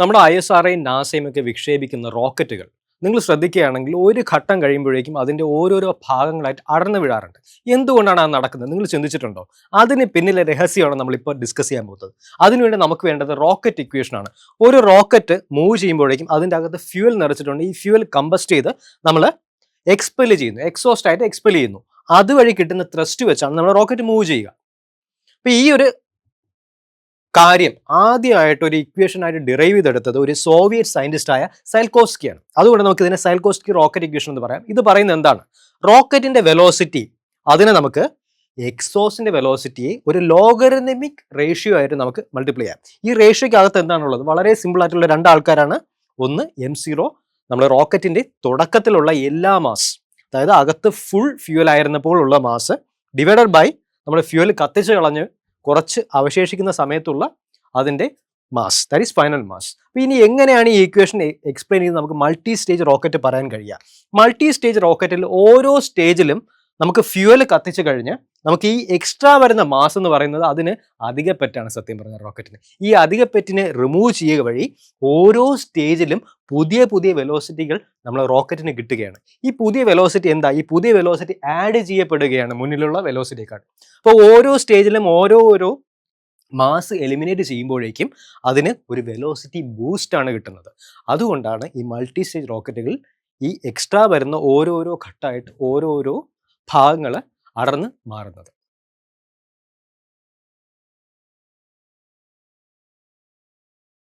നമ്മുടെ ISROയും നാസയും ഒക്കെ വിക്ഷേപിക്കുന്ന റോക്കറ്റുകൾ നിങ്ങൾ ശ്രദ്ധിക്കുകയാണെങ്കിൽ ഒരു ഘട്ടം കഴിയുമ്പോഴേക്കും അതിൻ്റെ ഓരോരോ ഭാഗങ്ങളായിട്ട് അടർന്നു വീഴാറുണ്ട്. എന്തുകൊണ്ടാണ് അത് നടക്കുന്നത് നിങ്ങൾ ചിന്തിച്ചിട്ടുണ്ടോ? അതിന് പിന്നിലെ രഹസ്യമാണ് നമ്മളിപ്പോൾ ഡിസ്കസ് ചെയ്യാൻ പോകുന്നത്. അതിനുവേണ്ടി നമുക്ക് വേണ്ടത് റോക്കറ്റ് ഇക്വേഷൻ ആണ്. ഒരു റോക്കറ്റ് മൂവ് ചെയ്യുമ്പോഴേക്കും അതിൻ്റെ അകത്ത് ഫ്യൂവൽ നിറച്ചിട്ടുണ്ട്. ഈ ഫ്യൂവൽ കമ്പസ്റ്റ് ചെയ്ത് നമ്മൾ എക്സ്പെൽ ചെയ്യുന്നു, എക്സോസ്റ്റ് ആയിട്ട് എക്സ്പെൽ ചെയ്യുന്നു. അതുവഴി കിട്ടുന്ന ത്രസ്റ്റ് വെച്ചാണ് നമ്മൾ റോക്കറ്റ് മൂവ് ചെയ്യുക. അപ്പോൾ ഈ ഒരു കാര്യം ആദ്യമായിട്ട് ഒരു ഇക്വേഷനായിട്ട് ഡിറൈവ് ചെയ്തെടുത്തത് ഒരു സോവിയറ്റ് സയന്റിസ്റ്റായ സൈൽകോസ്കിയാണ്. അതുകൊണ്ട് നമുക്ക് ഇതിനെ സൈൽകോസ്കി റോക്കറ്റ് ഇക്വേഷൻ എന്ന് പറയാം. ഇത് പറയുന്നത് എന്താണ്? റോക്കറ്റിന്റെ വെലോസിറ്റി അതിനെ നമുക്ക് എക്സോസിന്റെ വെലോസിറ്റിയെ ഒരു ലോഗരിതമിക് റേഷ്യോ ആയിട്ട് നമുക്ക് മൾട്ടിപ്ലൈ ചെയ്യാം. ഈ റേഷ്യോയ്ക്ക് അകത്ത് എന്താണുള്ളത്? വളരെ സിമ്പിൾ ആയിട്ടുള്ള രണ്ട് ആൾക്കാരാണ്. ഒന്ന് M0, നമ്മുടെ റോക്കറ്റിന്റെ തുടക്കത്തിലുള്ള എല്ലാ മാസ്, അതായത് അകത്ത് ഫുൾ ഫ്യൂവൽ ആയിരുന്നപ്പോൾ ഉള്ള മാസ് ഡിവൈഡഡ് ബൈ നമ്മുടെ ഫ്യൂവൽ കത്തിച്ച് കളഞ്ഞ് കുറച്ച് അവശേഷിക്കുന്ന സമയത്തുള്ള അതിൻ്റെ mass, that is final mass. അപ്പോൾ ഇനി എങ്ങനെയാണ് ഈ ഇക്വേഷൻ എക്സ്പ്ലെയിൻ ചെയ്ത് നമുക്ക് മൾട്ടി സ്റ്റേജ് റോക്കറ്റ് പറയാൻ കഴിയുക? മൾട്ടി സ്റ്റേജ് റോക്കറ്റിൽ ഓരോ സ്റ്റേജിലും നമുക്ക് ഫ്യൂവൽ കത്തിച്ച് കഴിഞ്ഞ് നമുക്ക് ഈ എക്സ്ട്രാ വരുന്ന മാസ് എന്ന് പറയുന്നത് അതിന് അധികപ്പെറ്റാണ്. സത്യം പറഞ്ഞ റോക്കറ്റിന് ഈ അധികപ്പെറ്റിനെ റിമൂവ് ചെയ്യുക വഴി ഓരോ സ്റ്റേജിലും പുതിയ പുതിയ വെലോസിറ്റികൾ നമ്മൾ റോക്കറ്റിന് കിട്ടുകയാണ്. ഈ പുതിയ വെലോസിറ്റി എന്താ? ഈ പുതിയ വെലോസിറ്റി ആഡ് ചെയ്യപ്പെടുകയാണ് മുന്നിലുള്ള വെലോസിറ്റിയേക്കാൾ. അപ്പോൾ ഓരോ സ്റ്റേജിലും ഓരോ മാസ് എലിമിനേറ്റ് ചെയ്യുമ്പോഴേക്കും അതിന് ഒരു വെലോസിറ്റി ബൂസ്റ്റ് ആണ് കിട്ടുന്നത്. അതുകൊണ്ടാണ് ഈ മൾട്ടി സ്റ്റേജ് റോക്കറ്റുകൾ ഈ എക്സ്ട്രാ വരുന്ന ഓരോരോ ഘട്ടമായിട്ട് ഓരോരോ ഭാഗങ്ങൾ അടർന്ന് മാറുന്നത്.